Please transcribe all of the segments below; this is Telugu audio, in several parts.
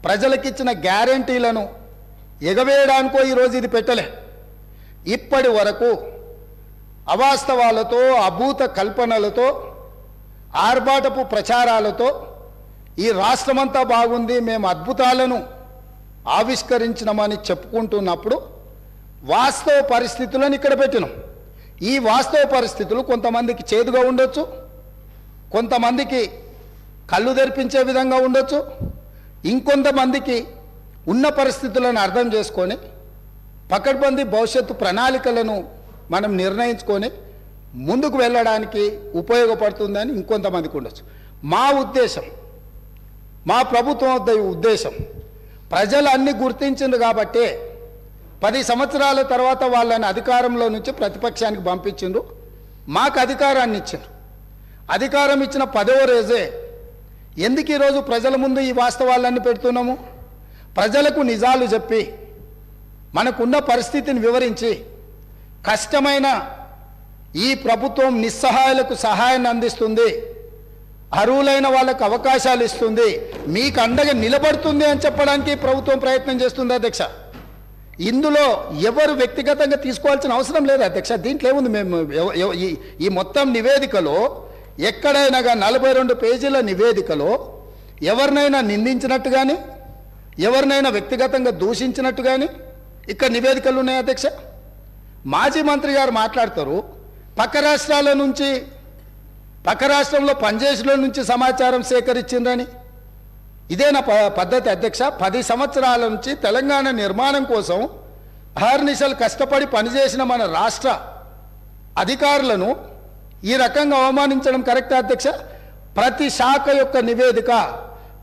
ప్రజలకిచ్చిన గ్యారెంటీలను ఎగవేయడానికో ఈరోజు ఇది పెట్టలే. ఇప్పటి వరకు అవాస్తవాలతో, అభూత కల్పనలతో, ఆర్భాటపు ప్రచారాలతో ఈ రాష్ట్రమంతా బాగుంది, మేము అద్భుతాలను ఆవిష్కరించినామని చెప్పుకుంటున్నప్పుడు వాస్తవ పరిస్థితులను ఇక్కడ పెట్టినాం. ఈ వాస్తవ పరిస్థితులు కొంతమందికి చేదుగా ఉండొచ్చు, కొంతమందికి కళ్ళు తెరిపించే విధంగా ఉండొచ్చు, ఇంకొంతమందికి ఉన్న పరిస్థితులను అర్థం చేసుకొని పకడ్బందీ భవిష్యత్తు ప్రణాళికలను మనం నిర్ణయించుకొని ముందుకు వెళ్ళడానికి ఉపయోగపడుతుందని ఇంకొంతమందికి ఉండొచ్చు. మా ఉద్దేశం, మా ప్రభుత్వం ఉద్దేశం, ప్రజలు అన్ని గుర్తించింది కాబట్టే 10 సంవత్సరాల తర్వాత వాళ్ళని అధికారంలో నుంచి ప్రతిపక్షానికి పంపించిండ్రు, మాకు అధికారాన్ని ఇచ్చిండ్రు. అధికారం ఇచ్చిన 10వ రోజే ఎందుకు ఈరోజు ప్రజల ముందు ఈ వాస్తవాలన్నీ పెడుతున్నాము? ప్రజలకు నిజాలు చెప్పి మనకున్న పరిస్థితిని వివరించి కష్టమైన ఈ ప్రభుత్వం నిస్సహాయులకు సహాయాన్ని అందిస్తుంది, అర్హులైన వాళ్ళకు అవకాశాలు ఇస్తుంది, మీకు అండగా నిలబడుతుంది అని చెప్పడానికి ప్రభుత్వం ప్రయత్నం చేస్తుంది అధ్యక్ష. ఇందులో ఎవరు వ్యక్తిగతంగా తీసుకోవాల్సిన అవసరం లేదు అధ్యక్ష. దీంట్లో ఏముంది? మేము ఈ మొత్తం నివేదికలో ఎక్కడైనా 42 పేజీల నివేదికలో ఎవరినైనా నిందించినట్టు కానీ, ఎవరినైనా వ్యక్తిగతంగా దూషించినట్టు కానీ ఇక్కడ నివేదికలు ఉన్నాయి అధ్యక్ష. మాజీ మంత్రి గారు మాట్లాడతారు, పక్క రాష్ట్రాల నుంచి, పక్క రాష్ట్రంలో పనిచేసిన నుంచి సమాచారం సేకరించిందని. ఇదేనా పద్ధతి అధ్యక్ష? 10 సంవత్సరాల నుంచి తెలంగాణ నిర్మాణం కోసం అహర్నిశలు కష్టపడి పనిచేసిన మన రాష్ట్ర అధికారులను ఈ రకంగా అవమానించడం కరెక్టా అధ్యక్ష? ప్రతి శాఖ యొక్క నివేదిక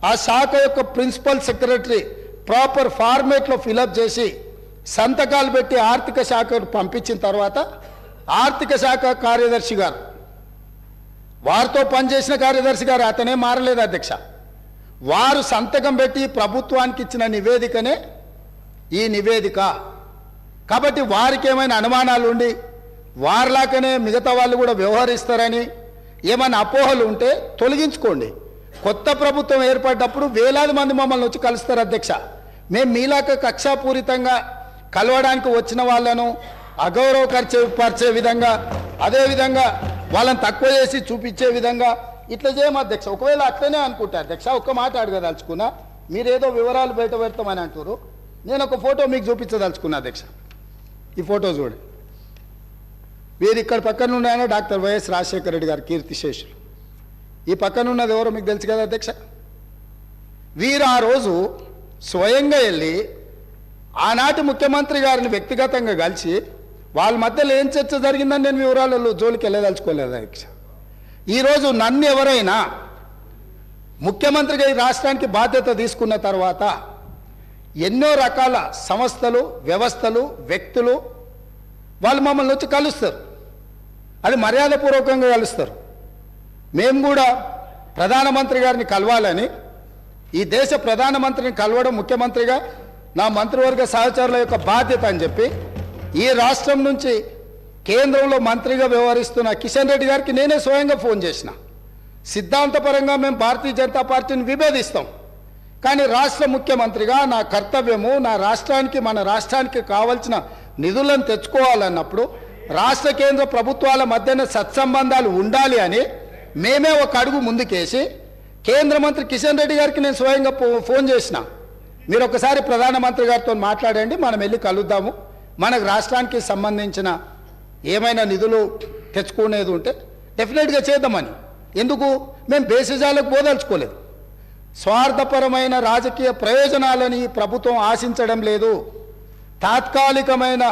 ఆ శాఖ యొక్క ప్రిన్సిపల్ సెక్రటరీ ప్రాపర్ ఫార్మేట్లో ఫిలప్ చేసి సంతకాలు పెట్టి ఆర్థిక శాఖకు పంపించిన తర్వాత ఆర్థిక శాఖ కార్యదర్శి గారు, వారితో పనిచేసిన కార్యదర్శి గారు, అతనే మారలేదు అధ్యక్ష, వారు సంతకం పెట్టి ప్రభుత్వానికి ఇచ్చిన నివేదికనే ఈ నివేదిక. కాబట్టి వారికి ఏమైనా అనుమానాలు ఉండి వారిలాగానే మిగతా వాళ్ళు కూడా వ్యవహరిస్తారని ఏమైనా అపోహలు ఉంటే తొలగించుకోండి. కొత్త ప్రభుత్వం ఏర్పడ్డప్పుడు వేలాది మంది మమ్మల్ని వచ్చి కలుస్తారు అధ్యక్ష. మేము మీలాగా కక్షాపూరితంగా కలవడానికి వచ్చిన వాళ్ళను అగౌరవపరిచే విధంగా, అదేవిధంగా వాళ్ళని తక్కువ చేసి చూపించే విధంగా ఇట్లా చేయము అధ్యక్ష. ఒకవేళ అట్లనే అనుకుంటా అధ్యక్ష, ఒక్క మాట అడగదలుచుకున్నా, మీరేదో వివరాలు బయట పెడతామని అంటారు, నేను ఒక ఫోటో మీకు చూపించదలుచుకున్నా అధ్యక్ష. ఈ ఫోటో చూడండి. వీరు ఇక్కడ పక్కన ఉన్నాయన డాక్టర్ వైఎస్ రాజశేఖర రెడ్డి గారు కీర్తిశేషులు. ఈ పక్కన ఉన్నది ఎవరో మీకు తెలుసు కదా అధ్యక్ష. వీరు ఆ రోజు స్వయంగా వెళ్ళి ఆనాటి ముఖ్యమంత్రి గారిని వ్యక్తిగతంగా కలిసి వాళ్ళ మధ్యలో ఏం చర్చ జరిగిందని నేను వివరాలలో జోలికి వెళ్ళదలుచుకోలేదు అధ్యక్ష. ఈరోజు నన్ను ఎవరైనా ముఖ్యమంత్రిగా ఈ రాష్ట్రానికి బాధ్యత తీసుకున్న తర్వాత ఎన్నో రకాల సంస్థలు, వ్యవస్థలు, వ్యక్తులు వాళ్ళు మమ్మల్ని వచ్చి కలుస్తారు, అది మర్యాదపూర్వకంగా కలుస్తారు. మేము కూడా ప్రధానమంత్రి గారిని కలవాలని, ఈ దేశ ప్రధానమంత్రిని కలవడం ముఖ్యమంత్రిగా నా మంత్రివర్గ సహచరుల యొక్క బాధ్యత అని చెప్పి ఈ రాష్ట్రం నుంచి కేంద్రంలో మంత్రిగా వ్యవహరిస్తున్న కిషన్ రెడ్డి గారికి నేనే స్వయంగా ఫోన్ చేసిన. సిద్ధాంతపరంగా మేము భారతీయ జనతా పార్టీని విభేదిస్తాం, కానీ రాష్ట్ర ముఖ్యమంత్రిగా నా కర్తవ్యము నా రాష్ట్రానికి, మన రాష్ట్రానికి కావాల్సిన నిధులను తెచ్చుకోవాలన్నప్పుడు రాష్ట్ర కేంద్ర ప్రభుత్వాల మధ్యన సత్సంబంధాలు ఉండాలి అని మేమే ఒక అడుగు ముందుకేసి కేంద్ర మంత్రి కిషన్ రెడ్డి గారికి నేను స్వయంగా ఫోన్ చేసిన. మీరు ఒకసారి ప్రధానమంత్రి గారితో మాట్లాడండి, మనం వెళ్ళి కలుద్దాము, మనకు రాష్ట్రానికి సంబంధించిన ఏమైనా నిధులు తెచ్చుకునేది ఉంటే డెఫినెట్గా చేద్దామని. ఎందుకు? మేము బేసిజాలకు పోదలుచుకోలేదు. స్వార్థపరమైన రాజకీయ ప్రయోజనాలని ప్రభుత్వం ఆశించడం లేదు. తాత్కాలికమైన